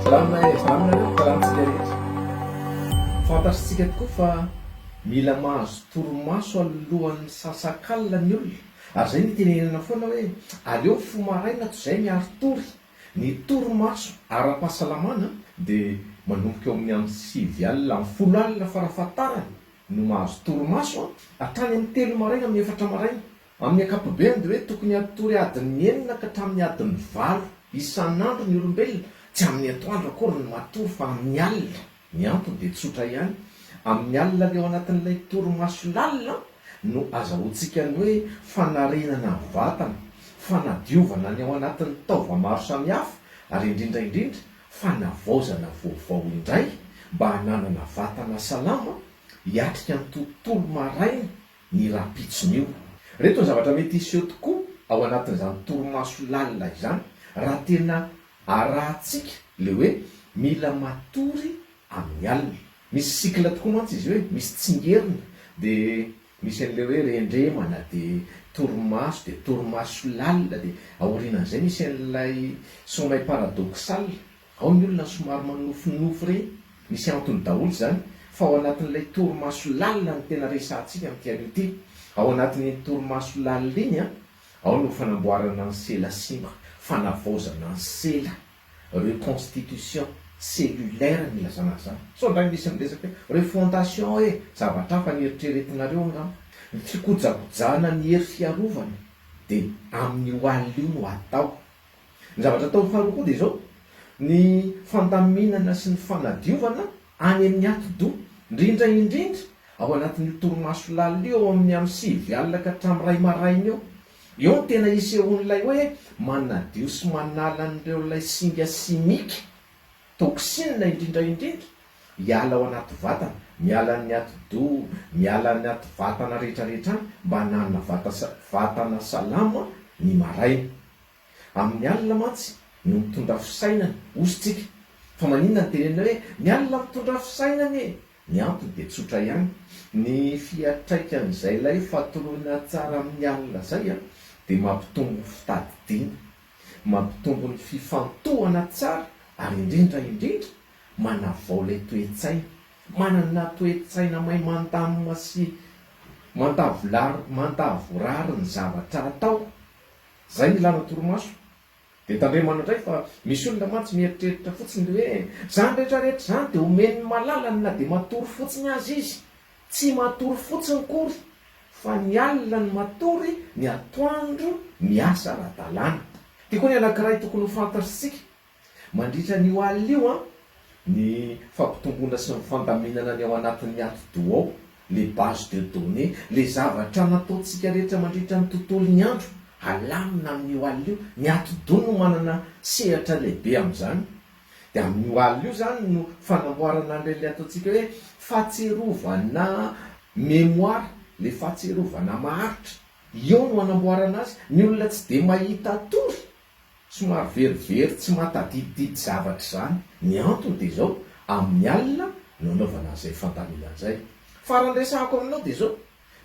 Salamina tarantsika rehetra. Fantatritsika tokoa fa mila mahazo toromaso alohan'ny sasakalina ny olona. Ary zay ny tenenana foana hoe aleo fo maraina toy izay miaro tory. Ny toromaso ara-pahasalamana dia manomboka eo amin'ny 9 alina amin'ny 10 alina farafahatarany no mahazo toromaso hatrany amin'ny 3 maraina amin'ny 4 maraina. Amin'ny ankapobeny dia hoe tokony hatory adiny 9 ka hatramin'ny adiny 8 isan'andro ny olombelona. Tsy amin'ny atoandro akory ny matory fa amin'ny alina. Ny antony dia tsotra ihany. Amin'ny alina leo anatin'ilay toromaso lalina no azahoantsika ny hoe fanarenana ny vatana, fanadiovana ny ao anatin'ny taova maro samihafa, ary indrindra fanavaozana vaovao indray mba hananana vatana salama hiatrika ny tontolo maraina ny rapitsony io. Reto ny zavatra mety iseho tokoa ao anatin'izany toromaso lalina izany raha tena arahantsika le hoe mila matory amin'ny alina. Misy sikla tokoa mantsy izy hoe misy tsingerina, dia misy an'ilay hoe rendremana, dia toromaso, dia toromaso lalina, dia aorianan'izay misy an'ilay somay paradoxal. Ao ny olona somary manofinofy reny, misy antony daholo zany fa ao anatin'ilay toromaso lalina ny tena resantsika amin'ny tian'ity. Ao anatin'ny toromaso lalina iny ao no fanamboarana ny sela simba, fanavaozana ny sela, reconstitution cellulaire ny lazana zany. So ndray misy miresaka hoe refondation zavatra hafa ny eritreretinareo nga ny fikojakojana ny hery fiarovana dia amin'ny oalina io no atao. Ny zavatra atao faharoa koa dia izao ny fandaminana sy ny fanadiovana any amin'ny ati-do, indrindra ao anatin'ny toromaso lalina io ao amin'ny 9 alina ka hatramin'ny 2 maraina eo. Eo no tena isehon'ilay hoe manadio sy manala an'ireo ilay singa simika toksina indrindra hiala ao anaty vatana, miala ny ati-do, miala ny aty vatana rehetrarehetra mba hananana vatana salama ny maraina. Amin'ny alina mantsy no mitondra fisainana ositsika. Fa maninona ny tenenina hoe ny alina mitondra fisainana ny antony dia tsotra ihany. Ny fiatraikan'izay ilay fatoroana tsara amin'ny alina zay dia mampitombo fitadidiana, mampitombo ny fifantohana tsara, ary indrindra manavao ilay toe-tsaina, manana toe-tsaina mahay mandamina sy mandavoarary ny zavatra atao. Zay ny ilana toromaso. Dia tandremana indray fa misy olona mantsy mieritreritra fotsiny hoe zany rehetrarehetra zany dia omeny malalany na dia matory fotsiny azy izy. Tsy matory fotsiny kory fa ny alina ny matory, ny atoandro miasa ara-dalàna. Tia koa ny anankiray tokony ho fantatritsika mandritra ny oalina io ny fampitomboana sy ny fandaminana ny ao anatin'ny ati-do ao, les bases de données, les zavatra nataontsika rehetra mandritra ny tontolon'ny andro alamina amin'ny oalina io. Ny ati-do no manana sehatra lehibe amin'izany. Dia amin'ny oalina io zany no fanamboarana an'ilay ataontsika hoe fahatserovana mémoire, le fahatserovana maharitra. Eo no manamboarana azy. Ny olona tsy dia mahita tory, somary verivery, tsy matadidididy zavatra zany. Ny antony dia izao, amin'ny alina no anaovana an'izay fandaminana izay. Farandraisako aminao dia izao,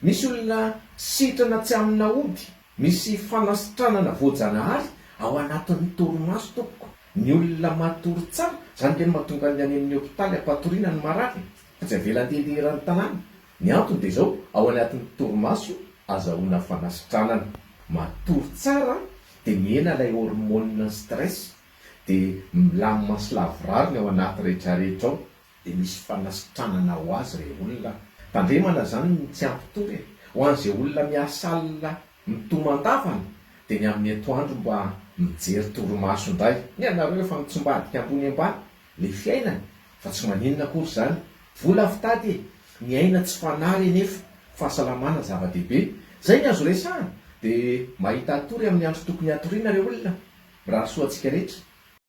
misy olona sitrana tsy amina ody, misy fanasitranana voajanahary ao anatin'ny toromaso tompoko. Ny olona matory tsara, zany tena mahatonga ny any amin'ny hopitaly ampatoriana ny marary fa tsy avelan-tenderan'ny tanàna. Ny antony dia izao, ao anatin'ny toromaso azahoana fanasitranana. Matory tsara dia mihena ilay hormone ny stress, dia milamina sy lavorary ao anaty rehetrarehetra ao, dia misy fanasitranana ho azy ireo olona. Tandremana zany ny tsy ampitory. Ho an'izay olona miasa alina mitomandavana dia ny amin'ny atoandro mba mijery toromaso indray. Ny anareo efa mitsombadika ambony ambany le fiainana, fa tsy maninona akory zany. Vola fitady, ny aina tsy fanary nefa fahasalamana zava-dehibe. Zay ny azo resahana. Dia mahita atory amin'ny andro tokony hatoriana ireo olona. Raha soantsika rehetra